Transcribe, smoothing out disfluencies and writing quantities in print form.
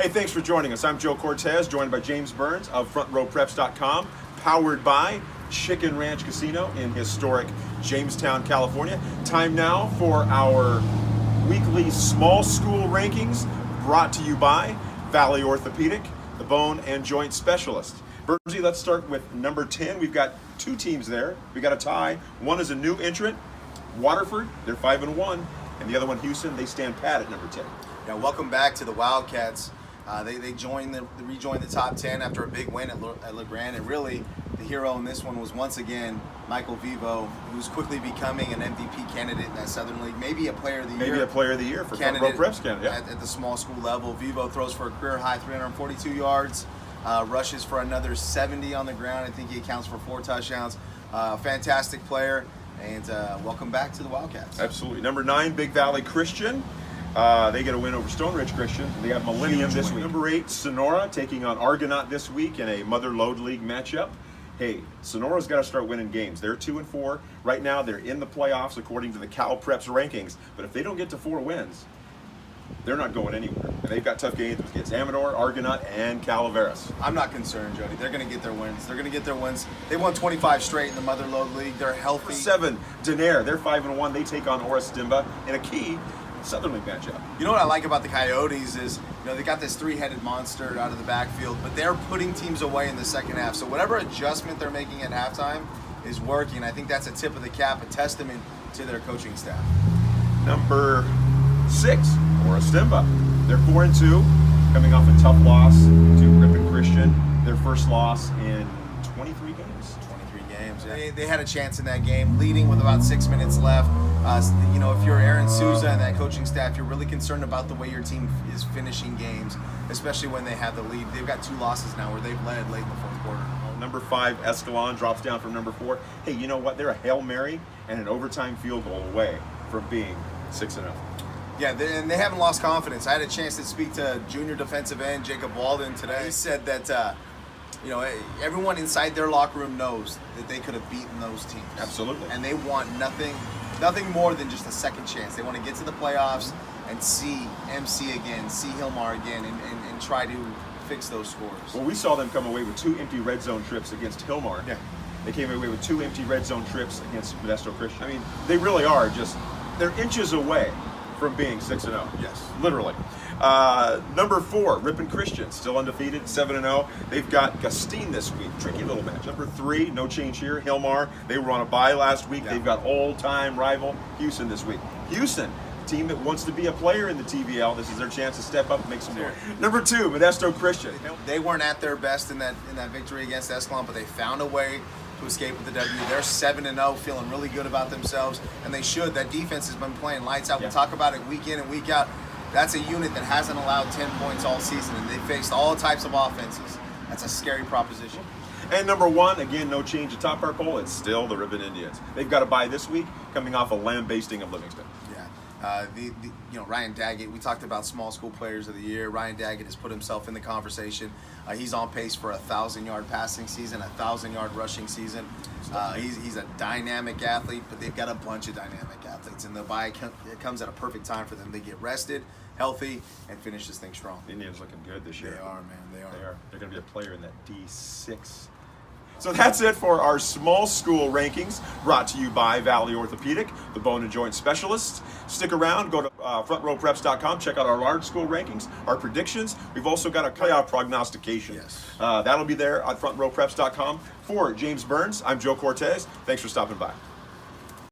Hey, thanks for joining us. I'm Joe Cortez, joined by James Burns of FrontRowPreps.com, powered by Chicken Ranch Casino in historic Jamestown, California. Time now for our weekly small school rankings, brought to you by Valley Orthopaedic, the bone and joint specialist. Burnsy, let's start with number 10. We've got two teams there. We got a tie. One is a new entrant, Waterford. They're 5-1, and the other one, Houston. They stand pat at number 10. Yeah, welcome back to the Wildcats. They rejoined the top 10 after a big win at LeGrand, and really the hero in this one was once again Michael Vivo, who's quickly becoming an MVP candidate in that Southern League, maybe a Player of the Year. Maybe a Player of the Year for Front Row Preps candidate. Yeah. At the small school level, Vivo throws for a career high 342 yards, rushes for another 70 on the ground. I think he accounts for 4 touchdowns. Fantastic player, and welcome back to the Wildcats. Absolutely. Number 9, Big Valley Christian. They get a win over Stone Ridge Christian. They got Millennium this week. Number 8, Sonora, taking on Argonaut this week in a Mother Lode League matchup. Hey, Sonora's got to start winning games. They're 2-4. Right now, they're in the playoffs according to the Cal Preps rankings. But if they don't get to 4 wins, they're not going anywhere. And they've got tough games against Amador, Argonaut, and Calaveras. I'm not concerned, Jody. They're going to get their wins. They're going to get their wins. They won 25 straight in the Mother Lode League. They're healthy. 7, Denair. They're 5-1. They take on Orristimba in a key Southern League matchup. You know what I like about the Coyotes is, they got this 3-headed monster out of the backfield, but they're putting teams away in the second half. So whatever adjustment they're making at halftime is working. I think that's a tip of the cap, a testament to their coaching staff. Number 6, Orristimba. They're 4-2, coming off a tough loss to Ripon Christian. Their first loss in 23 games. 23 games. Yeah. They had a chance in that game, leading with about 6 minutes left. If you're Aaron Souza and that coaching staff, you're really concerned about the way your team is finishing games, especially when they have the lead. They've got 2 losses now where they've led late in the fourth quarter. Number 5, Escalon, drops down from number 4. Hey, you know what? They're a Hail Mary and an overtime field goal away from being 6-0. Yeah, and they haven't lost confidence. I had a chance to speak to junior defensive end Jacob Walden today. He said that everyone inside their locker room knows that they could have beaten those teams. Absolutely. And they want nothing more than just a second chance. They want to get to the playoffs and see MC again, see Hilmar again, and try to fix those scores. Well, we saw them come away with 2 empty red zone trips against Hilmar. Yeah. They came away with 2 empty red zone trips against Modesto Christian. I mean, they really are they're inches away from being 6-0. Yes. Literally. Number 4, Ripon Christian, still undefeated, 7-0. They've got Gustine this week. Tricky little match. Number 3, no change here. Hilmar, they were on a bye last week. Yeah. They've got old-time rival Houston this week. Houston, team that wants to be a player in the TVL. This is their chance to step up and make some more. Number 2, Modesto Christian. They weren't at their best in that victory against Escalon, but they found a way to escape with the W. They're 7-0, feeling really good about themselves, and they should. That defense has been playing lights out. Yeah. We talk about it week in and week out. That's a unit that hasn't allowed 10 points all season, and they faced all types of offenses. That's a scary proposition. And number 1, again, no change atop our poll. It's still the Ripon Indians. They've got a bye this week, coming off a lambasting of Livingston. Yeah, Ryan Daggett. We talked about small school players of the year. Ryan Daggett has put himself in the conversation. He's on pace for a 1,000-yard passing season, a 1,000-yard rushing season. He's a dynamic athlete, but they've got a bunch of dynamic athletes, and the bye comes at a perfect time for them. They get rested, healthy, and finish this thing strong. The Indians looking good this year. They are, man. They are. They're going to be a player in that D6. So that's it for our small school rankings, brought to you by Valley Orthopaedic, the bone and joint specialists. Stick around, go to FrontRowPreps.com, check out our large school rankings, our predictions. We've also got a playoff prognostication. Yes. That'll be there at FrontRowPreps.com. For James Burns, I'm Joe Cortez. Thanks for stopping by.